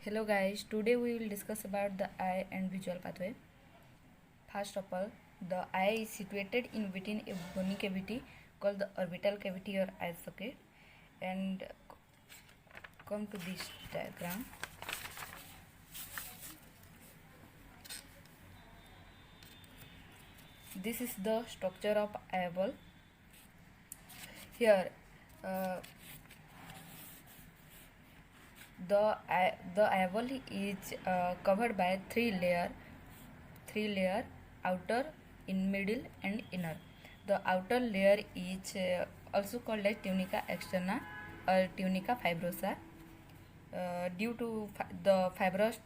Hello guys, today we will discuss about the eye and visual pathway. First of all, the eye is situated in between a bony cavity called the orbital cavity or eye socket, and come to this diagram. This is the structure of eyeball. Here, uh, the eyeball is covered by three layer, outer, in middle and inner. The outer layer is also called as tunica externa or tunica fibrosa, due to the fibrous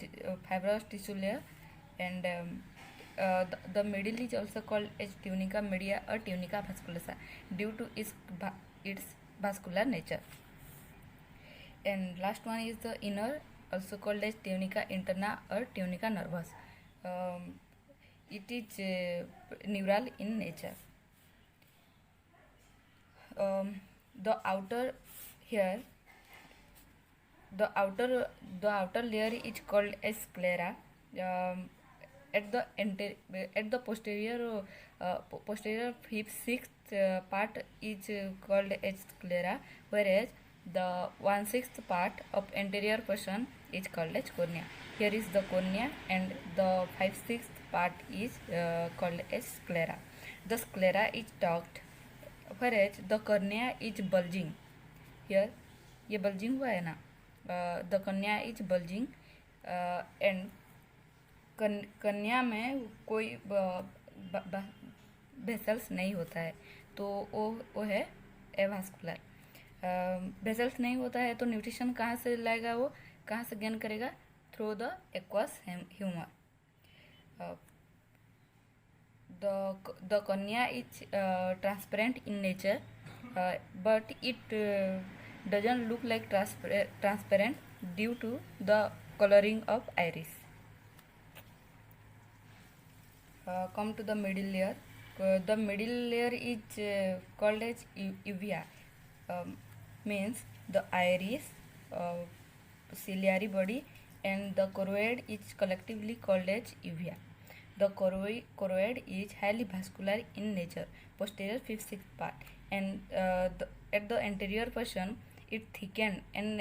tissue layer, and the middle is also called as tunica media or tunica vasculosa due to its vascular nature. And last one is the inner, also called as tunica interna or tunica nervus. It is neural in nature. The outer here, the outer layer is called as sclera. Um, at the posterior fifth sixth part is called as sclera, whereas the 1/6 part of anterior portion is called as cornea. Here is the cornea, and the 5/6 part is called as sclera. The sclera is tucked, whereas the cornea is bulging. Here, ये bulging हुआ है ना, the cornea is bulging, and कन्या में कोई vessels नहीं होता है, तो वो है एवास्कुलर। वेसल्स नहीं होता है तो न्यूट्रिशन कहाँ से लाएगा, वो कहाँ से गेन करेगा? Through the aqueous humour. the cornea is transparent in nature, but it doesn't look like transparent due to the coloring of iris. Come to the middle layer. The middle layer is called as uvea, means the iris, ciliary body, and the choroid is collectively called as uvea. The choroid is highly vascular in nature, posterior fifth sixth part, and at the anterior portion it thicken and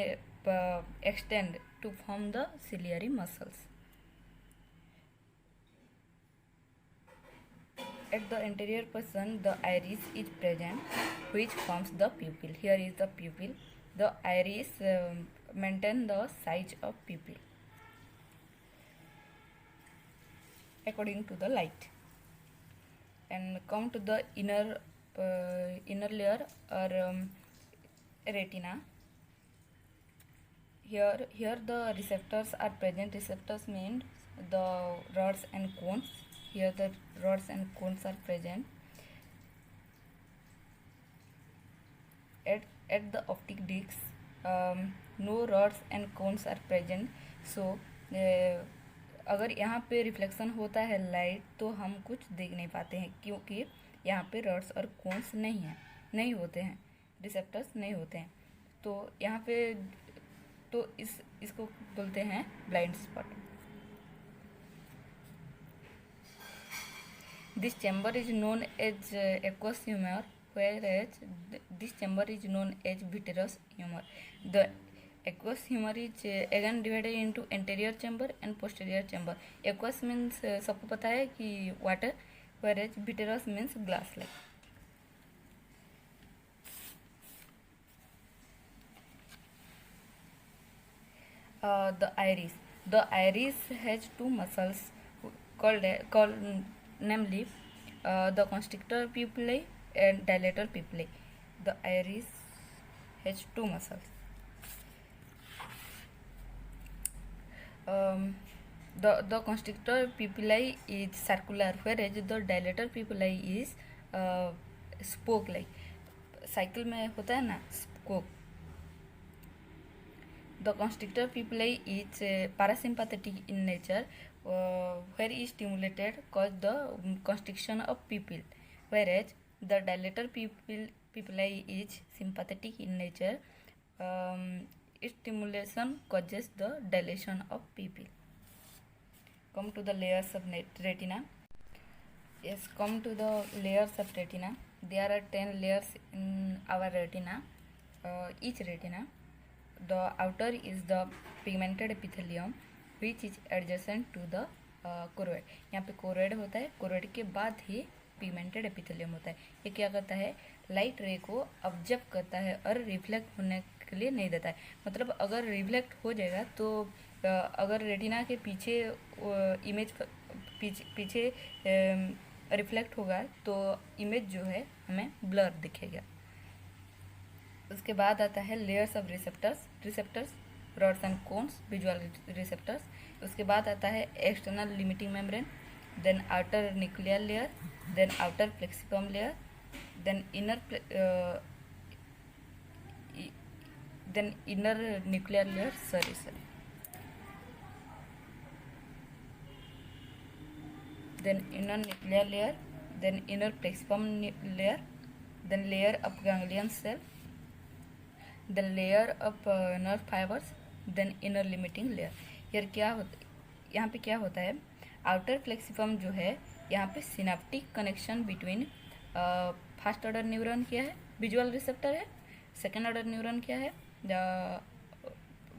extend to form the ciliary muscles. At the anterior portion, the iris is present, which forms the pupil. Here is the pupil. The iris maintain the size of pupil according to the light. And come to the inner layer or retina. Here the receptors are present. Receptors mean the rods and cones. Here the rods and cones are present. At the optic discs, no rods and cones are present. So अगर यहाँ पे reflection होता है light, तो हम कुछ देख नहीं पाते हैं, क्योंकि यहाँ पे रॉड्स और कोन्स नहीं होते हैं, रिसेप्टर्स नहीं होते हैं। तो यहाँ पे तो इसको बोलते हैं blind spot. This chamber is known as aqueous humor, whereas this chamber is known as vitreous humor. The aqueous humor is again divided into anterior chamber and posterior chamber. Aqueous means सबको पता है कि water, whereas vitreous means glass like. The iris has two muscles called namely the constrictor pupillae and dilator pupillae. The iris has two muscles. The constrictor pupillae is circular, whereas the dilator pupillae is spoke like. Cycle में होता है ना spoke. The constrictor pupillae is parasympathetic in nature, where is stimulated cause the constriction of pupil, whereas the dilator pupillae is sympathetic in nature. stimulation causes the dilation of pupil. Come to the layers of retina. Yes, come to the layers of retina. There are 10 layers in our retina. Each retina. The outer is the pigmented epithelium, which is adjacent to the choroid. यहाँ पे choroid होता है, choroid के बाद ही pigmented epithelium होता है. ये क्या करता है, लाइट रे को ऑब्जर्व करता है और रिफ्लेक्ट होने के लिए नहीं देता है. मतलब अगर रिफ्लेक्ट हो जाएगा तो अगर रेटिना के पीछे इमेज पीछे रिफ्लेक्ट होगा तो इमेज जो है हमें ब्लर दिखेगा. उसके बाद आता है layers of receptors rods and cones, visual receptors. उसके बाद आता है external limiting membrane, then outer nuclear layer, then outer plexiform layer, then inner nuclear layer. Sorry then inner nuclear layer, then inner plexiform layer, then layer of ganglion cell, then layer of nerve fibers, then inner limiting layer. यहाँ पे क्या होता है, outer प्लेक्सिफॉर्म जो है यहाँ पे synaptic connection between first order neuron क्या है, विजुअल रिसेप्टर है. सेकेंड ऑर्डर न्यूरॉन क्या है,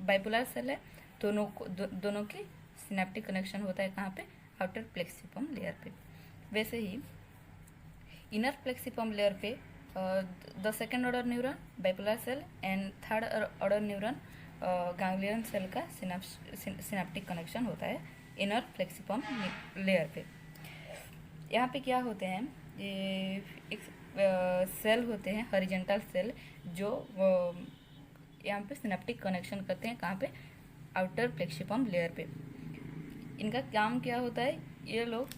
बाइपोलर सेल है. दोनों की सिनेप्टिक कनेक्शन होता है कहाँ पे, आउटर प्लेक्सिफॉर्म लेयर पे. वैसे ही इनर प्लेक्सिफॉर्म लेयर पे the second order neuron bipolar cell and third order neuron ganglion cell का सिनेप्टिक कनेक्शन होता है इनर प्लेक्सिफॉर्म लेयर पे. यहाँ पे क्या होते हैं, ये एक सेल होते हैं हॉरिजॉन्टल सेल जो यहाँ पे सिनेप्टिक कनेक्शन करते हैं कहाँ पे, आउटर प्लेक्सिफॉर्म लेयर पे. इनका काम क्या होता है, ये लोग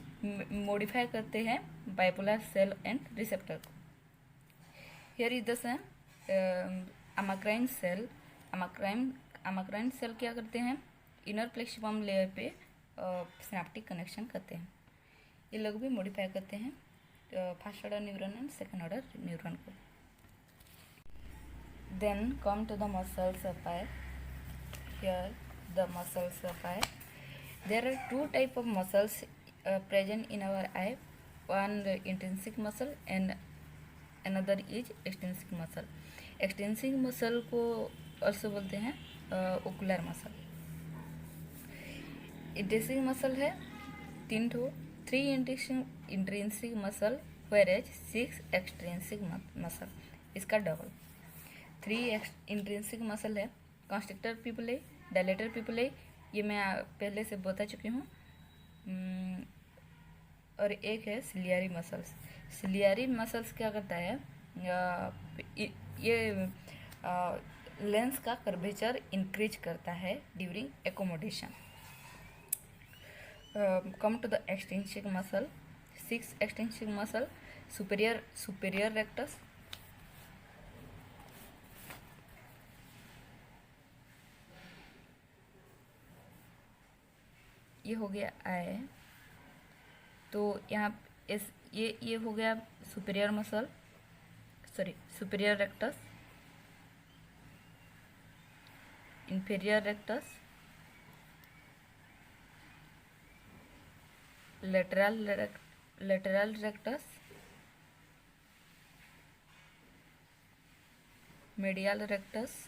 मॉडिफाई करते हैं बाइपोलर सेल एंड रिसेप्टर को. Here is the same amacrine cell. Amacrine cell क्या करते हैं, इनर प्लेक्सिफॉर्म लेयर पे सिनेप्टिक कनेक्शन करते हैं. ये लोग भी मॉडिफाई करते हैं first order neuron and second order neuron को. Then come to the muscles of eye. Here the muscles of eye. There are two type of muscles present in our eye. One intrinsic muscle and another is extrinsic muscle. Extrinsic muscle को also बोलते हैं ocular muscle. Intrinsic muscle है 3 intrinsic muscle whereas 6 extrinsic muscle. इसका double 3 intrinsic muscle है, constrictor pupillae, dilator pupillae, ये मैं पहले से बता चुकी हूँ. और एक है सिलियरी मसल्स. सिलियरी मसल्स क्या करता है, ये लेंस का कर्वेचर इंक्रीज करता है during accommodation. Come to the extrinsic muscle. 6 extrinsic muscle. Superior rectus, ये हो गया आई. तो यहाँ ये हो गया superior muscle, sorry superior rectus, inferior rectus, lateral rectus, medial rectus,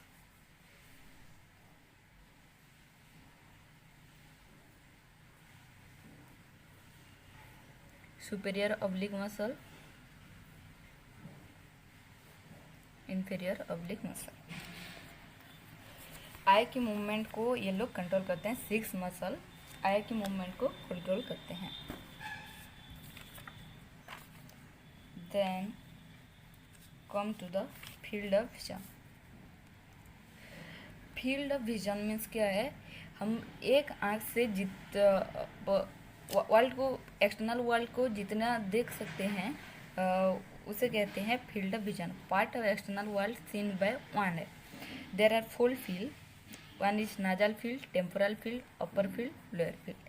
superior oblique muscle, inferior oblique muscle. Eye की मूवमेंट को ये लोग कंट्रोल करते हैं. 6 मसल आई की मूवमेंट को कंट्रोल करते हैं. Then come to the field of vision. Field of vision means क्या है, हम एक आँख से वर्ल्ड को, एक्सटर्नल वर्ल्ड को जितना देख सकते हैं उसे कहते हैं field of vision. Part of external world seen by one है. There are 4 field. One is nasal field, temporal field, upper field, lower field.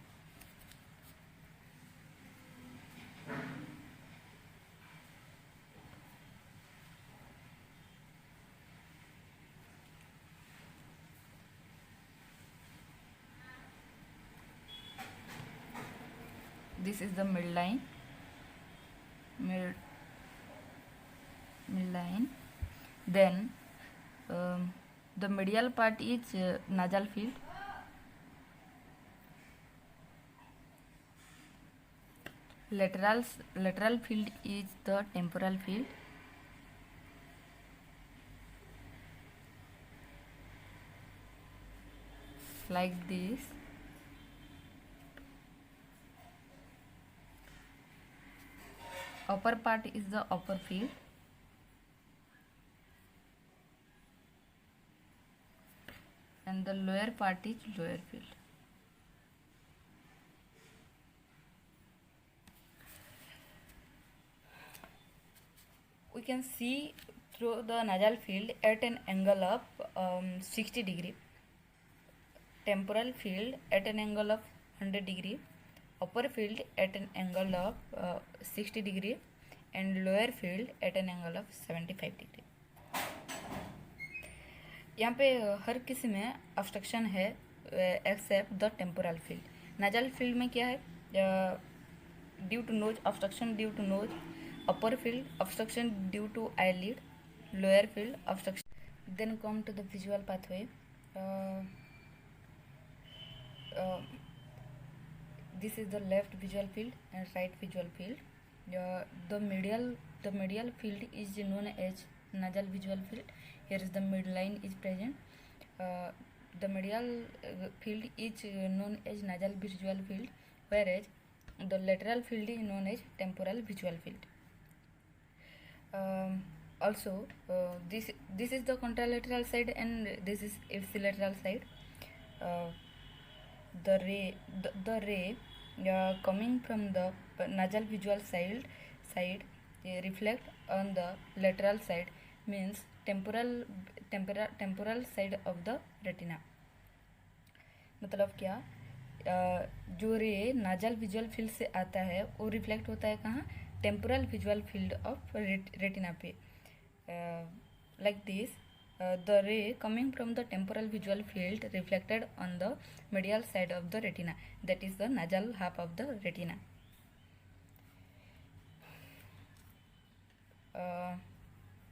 This is the midline. Midline. Then the medial part is nasal field. Lateral field is the temporal field. Like this. Upper part is the upper field. And the lower part is lower field. We can see through the nasal field at an angle of 60 degree. Temporal field at an angle of 100 degree. Upper field at an angle of 60 degree. And lower field at an angle of 75 degree. यहाँ पे हर किसी में obstruction है except the temporal field. Nasal field में क्या है? Due to nose obstruction due to nose. Upper field obstruction due to eyelid. Lower field obstruction. Then come to the visual pathway. This is the left visual field and right visual field. The medial field is known as nasal visual field. Here is the midline is present. The medial field is known as nasal visual field, whereas the lateral field is known as temporal visual field. Also, this is the contralateral side and this is its lateral side. The ray coming from the nasal visual side reflect on the lateral side, means temporal side of the retina. मतलब क्या? जो रे नाजल visual field से आता है वो reflect होता है कहाँ? Temporal visual field of retina पे. Like this, the ray coming from the temporal visual field reflected on the medial side of the retina, that is the nasal half of the retina.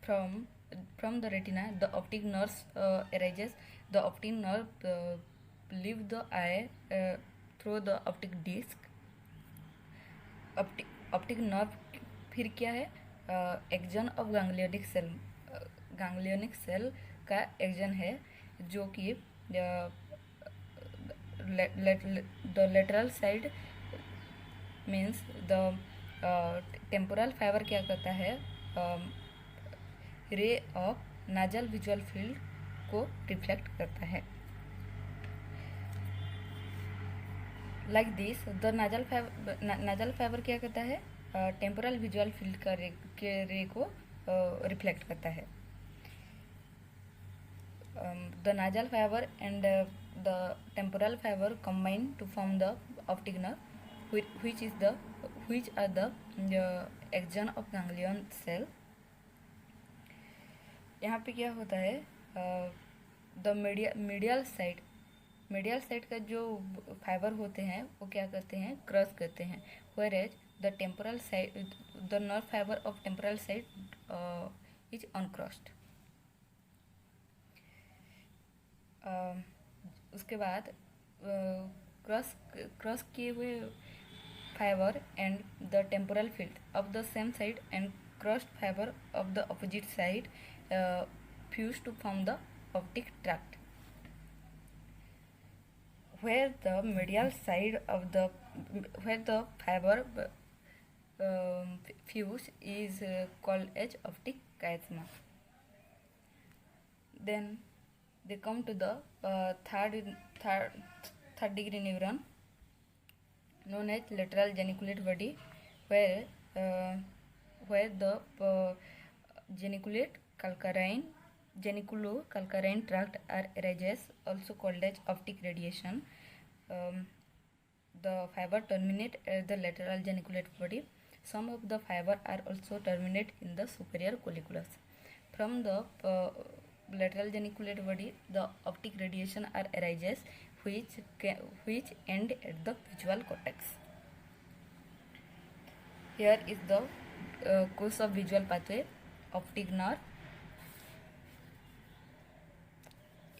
From the retina, the optic nerves arises. The optic nerve leave the eye through the optic disc. Optic nerve फिर क्या है? Axon of ganglionic cell. Ganglionic cell का axon है जो कि the lateral side means the temporal fibre क्या करता है? Ray of nasal visual field को रिफ्लेक्ट करता है. Like this, the nasal fibre क्या करता है? टेम्पोरल विजुअल फील्ड का रे को रिफ्लेक्ट करता है. The nasal fiber and the temporal fiber combine to form the optic nerve, which are the axon of ganglion cell. यहाँ पे क्या होता है? द मीडियल साइड का जो फाइबर होते हैं वो क्या करते हैं? क्रॉस करते हैं. whereas the temporal side, the nerve fiber of temporal side is uncrossed. उसके बाद क्रॉस किए हुए fibre and the temporal field of the same side and crossed fibre of the opposite side fuse to form the optic tract. where the medial side of where the fiber fuse is called as optic chiasma. Then they come to the third degree neuron known as lateral geniculate body, where the geniculo-calcarine tract are arises, also called as optic radiation. The fiber terminate at the lateral geniculate body. Some of the fiber are also terminate in the superior colliculus. From the lateral geniculate body, the optic radiation are arises, which end at the visual cortex. Here is the course of visual pathway. Optic nerve,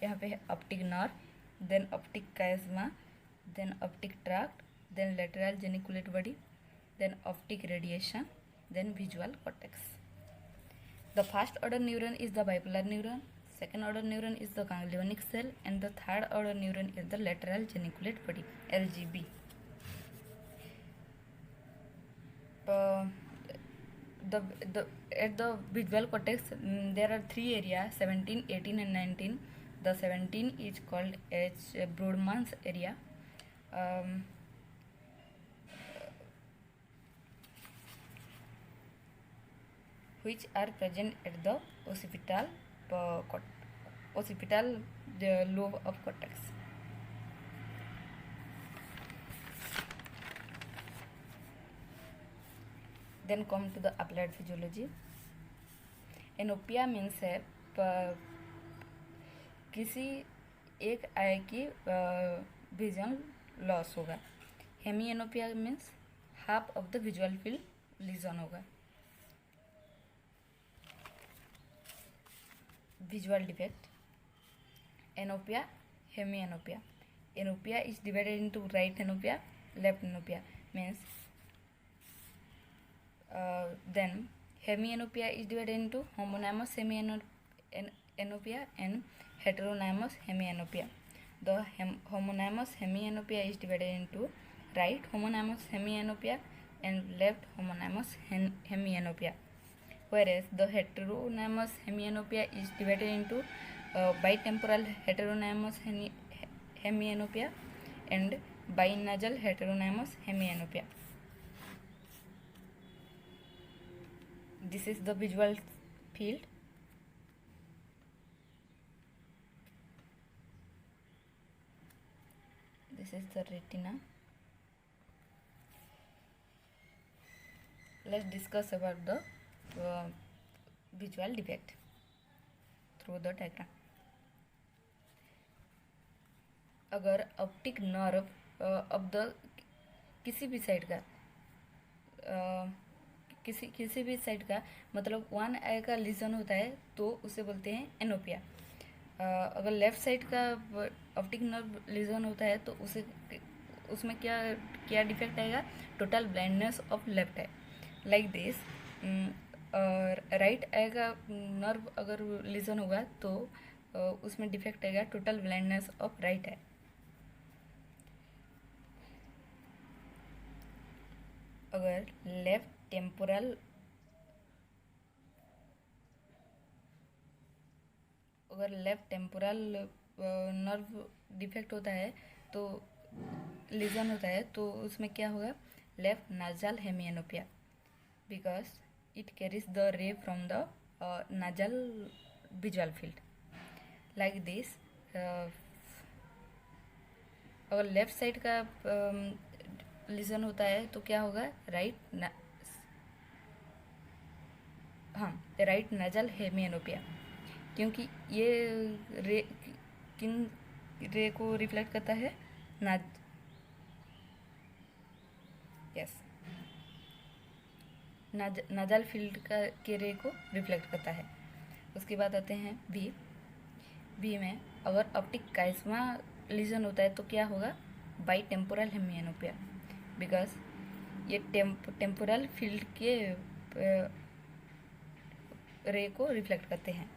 यहाँ पे है optic nerve, then optic chiasma, then optic tract, then lateral geniculate body, then optic radiation, then visual cortex. The first order neuron is the bipolar neuron, second order neuron is the ganglionic cell, and the third order neuron is the lateral geniculate body, LGB. At the visual cortex there are three areas, 17, 18 and 19. The 17 is called as Brodmann's area. Which are present at the occipital lobe of cortex. Then come to the applied physiology. Anopia means है किसी एक eye की vision loss होगा. Hemianopia means half of the visual field lesion होगा. Visual defect, anopia, hemianopia. Anopia is divided into right anopia, left anopia means then hemianopia is divided into homonymous hemianopia and heteronymous hemianopia. The homonymous hemianopia is divided into right homonymous hemianopia and left homonymous hemianopia, whereas the heteronymous hemianopia is divided into bitemporal heteronymous hemianopia and binasal heteronymous hemianopia. This is the visual field. This is the retina. Let's discuss about the visual defect through the diagram. अगर optic nerve of the किसी भी side का किसी भी side का मतलब one आई का lesion होता है तो उसे बोलते हैं एनोपिया. अगर लेफ़्ट साइड का ऑप्टिक नर्व लीजन होता है तो उसमें क्या डिफेक्ट आएगा, total blindness of left I. Like this. और राइट आई का नर्व अगर लीजन होगा तो उसमें डिफेक्ट आएगा, total blindness of right I. अगर लेफ्ट टेम्पोरल नर्व डिफेक्ट होता है तो लीजन होता है तो उसमें क्या होगा, left nasal hemianopia, because it carries the ray from the nasal visual field. Like this. अगर लेफ्ट साइड का लीजन होता है तो क्या होगा, राइट नाजल हेमिएनोपिया, क्योंकि ये रे किन रे को रिफ्लेक्ट करता है, नाजल फील्ड के रे को रिफ्लेक्ट करता है. उसके बाद आते हैं वी में अगर ऑप्टिक काइज़मा लीजन होता है तो क्या होगा, बाई टेम्पोरल हेमिएनोपिया, बिकॉज ये टेम्पोरल फील्ड के रे को रिफ्लेक्ट करते हैं.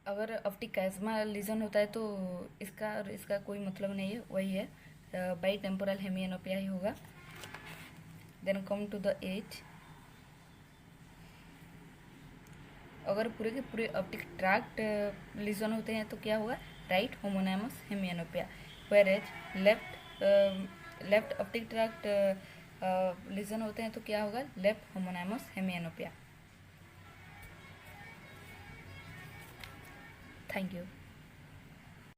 अगर ऑप्टिक काइज़मा लीजन होता है तो इसका कोई मतलब नहीं है, वही है बाई टेम्पोरल हेमिएनोपिया ही होगा. Then come to the edge. अगर पूरे के पूरे ऑप्टिक ट्रैक्ट लीजन होते हैं तो क्या होगा, right homonymous hemianopia, whereas left optic tract lesion होते हैं तो क्या होगा, left homonymous hemianopia. Thank you.